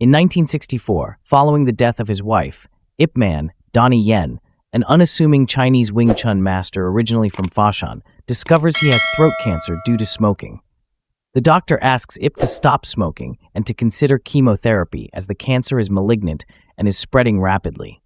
In 1964, following the death of his wife, Ip Man, Donnie Yen, an unassuming Chinese Wing Chun master originally from Foshan, discovers he has throat cancer due to smoking. The doctor asks Ip to stop smoking and to consider chemotherapy as the cancer is malignant and is spreading rapidly.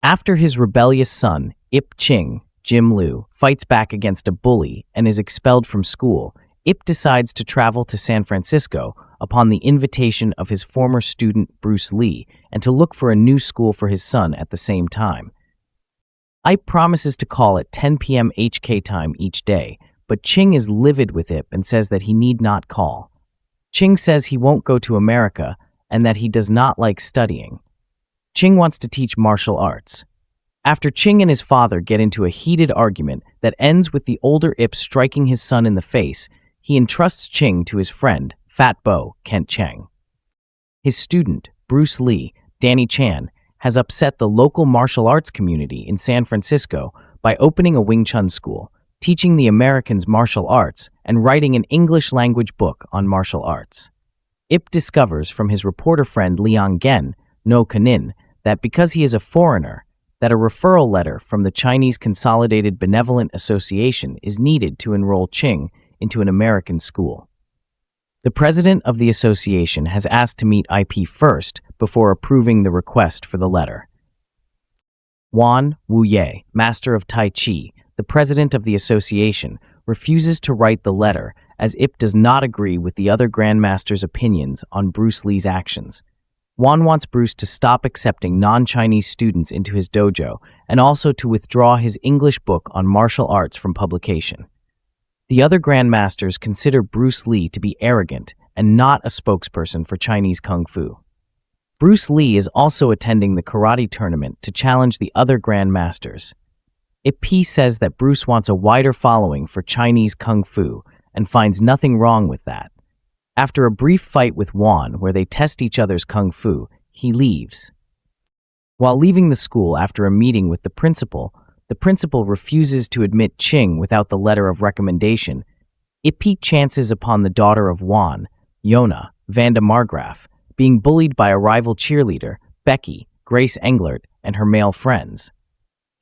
After his rebellious son, Ip Ching, Jim Liu, fights back against a bully and is expelled from school, Ip decides to travel to San Francisco upon the invitation of his former student Bruce Lee and to look for a new school for his son at the same time. Ip promises to call at 10 p.m. HK time each day, but Ching is livid with Ip and says that he need not call. Ching says he won't go to America and that he does not like studying. Ching wants to teach martial arts. After Ching and his father get into a heated argument that ends with the older Ip striking his son in the face, he entrusts Ching to his friend, Fat Bo, Kent Cheng. His student, Bruce Lee, Danny Chan, has upset the local martial arts community in San Francisco by opening a Wing Chun school, teaching the Americans martial arts, and writing an English-language book on martial arts. Ip discovers from his reporter friend Liang Gen, No Kanin, that because he is a foreigner, that a referral letter from the Chinese Consolidated Benevolent Association is needed to enroll Ching into an American school. The president of the association has asked to meet IP first before approving the request for the letter. Wan Wuye, master of Tai Chi, the president of the association, refuses to write the letter as Ip does not agree with the other grandmaster's opinions on Bruce Lee's actions. Wan wants Bruce to stop accepting non-Chinese students into his dojo and also to withdraw his English book on martial arts from publication. The other grandmasters consider Bruce Lee to be arrogant and not a spokesperson for Chinese Kung Fu. Bruce Lee is also attending the karate tournament to challenge the other grandmasters. Ip says that Bruce wants a wider following for Chinese Kung Fu and finds nothing wrong with that. After a brief fight with Wan where they test each other's Kung Fu, he leaves. While leaving the school after a meeting with the principal refuses to admit Ching without the letter of recommendation. Ip chances upon the daughter of Wan, Yona, Vanda Margraf, being bullied by a rival cheerleader, Becky, Grace Englert, and her male friends.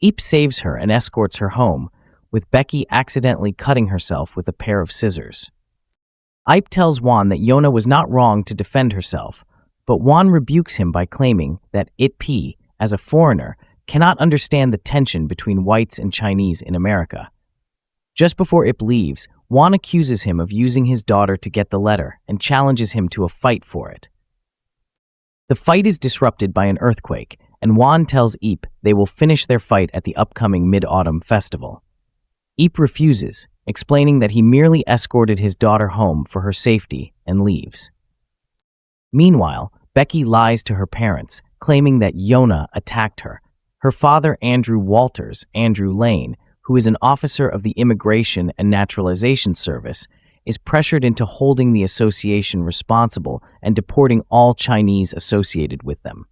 Ip saves her and escorts her home, with Becky accidentally cutting herself with a pair of scissors. Ip tells Wan that Yona was not wrong to defend herself, but Wan rebukes him by claiming that Ip, as a foreigner, cannot understand the tension between whites and Chinese in America. Just before Ip leaves, Wan accuses him of using his daughter to get the letter and challenges him to a fight for it. The fight is disrupted by an earthquake, and Wan tells Ip they will finish their fight at the upcoming Mid-Autumn Festival. Ip refuses, explaining that he merely escorted his daughter home for her safety and leaves. Meanwhile, Becky lies to her parents, claiming that Yona attacked her. Her father, Andrew Walters, Andrew Lane, who is an officer of the Immigration and Naturalization Service, is pressured into holding the association responsible and deporting all Chinese associated with them.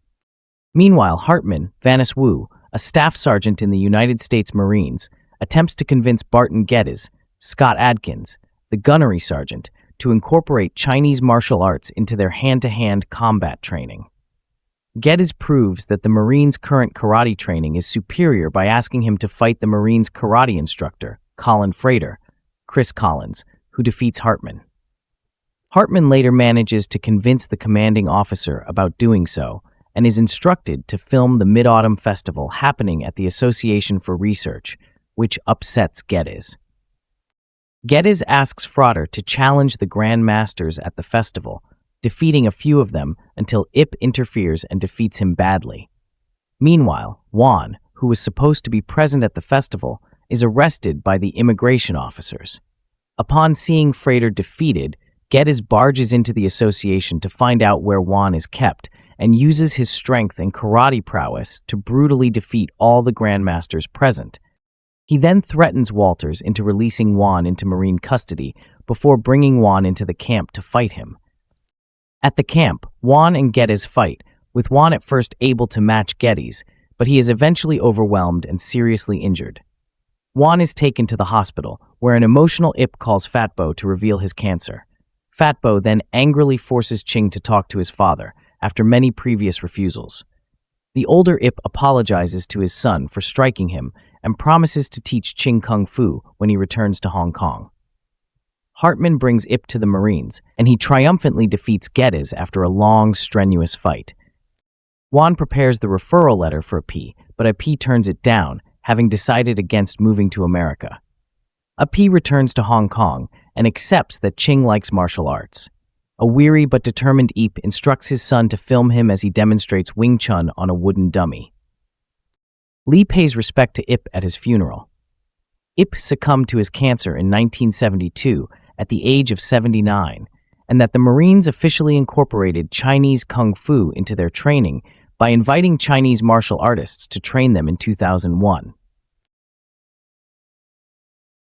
Meanwhile, Hartman, Vanis Wu, a staff sergeant in the United States Marines, attempts to convince Barton Geddes, Scott Adkins, the gunnery sergeant, to incorporate Chinese martial arts into their hand-to-hand combat training. Geddes proves that the Marines' current karate training is superior by asking him to fight the Marines' karate instructor, Colin Frater, Chris Collins, who defeats Hartman. Hartman later manages to convince the commanding officer about doing so and is instructed to film the Mid-Autumn Festival happening at the Association for Research, which upsets Geddes. Geddes asks Frater to challenge the Grand Masters at the festival, defeating a few of them until Ip interferes and defeats him badly. Meanwhile, Wan, who was supposed to be present at the festival, is arrested by the immigration officers. Upon seeing Frater defeated, Geddes barges into the association to find out where Wan is kept and uses his strength and karate prowess to brutally defeat all the grandmasters present. He then threatens Walters into releasing Wan into Marine custody before bringing Wan into the camp to fight him. At the camp, Wan and Geddes fight, with Wan at first able to match Geddes, but he is eventually overwhelmed and seriously injured. Wan is taken to the hospital, where an emotional Ip calls Fatbo to reveal his cancer. Fatbo then angrily forces Ching to talk to his father after many previous refusals. The older Ip apologizes to his son for striking him and promises to teach Ching Kung Fu when he returns to Hong Kong. Hartman brings Ip to the Marines, and he triumphantly defeats Geddes after a long, strenuous fight. Juan prepares the referral letter for Ip, but Ip turns it down, having decided against moving to America. Ip returns to Hong Kong and accepts that Ching likes martial arts. A weary but determined Ip instructs his son to film him as he demonstrates Wing Chun on a wooden dummy. Lee pays respect to Ip at his funeral. Ip succumbed to his cancer in 1972 at the age of 79, and that the Marines officially incorporated Chinese Kung Fu into their training by inviting Chinese martial artists to train them in 2001.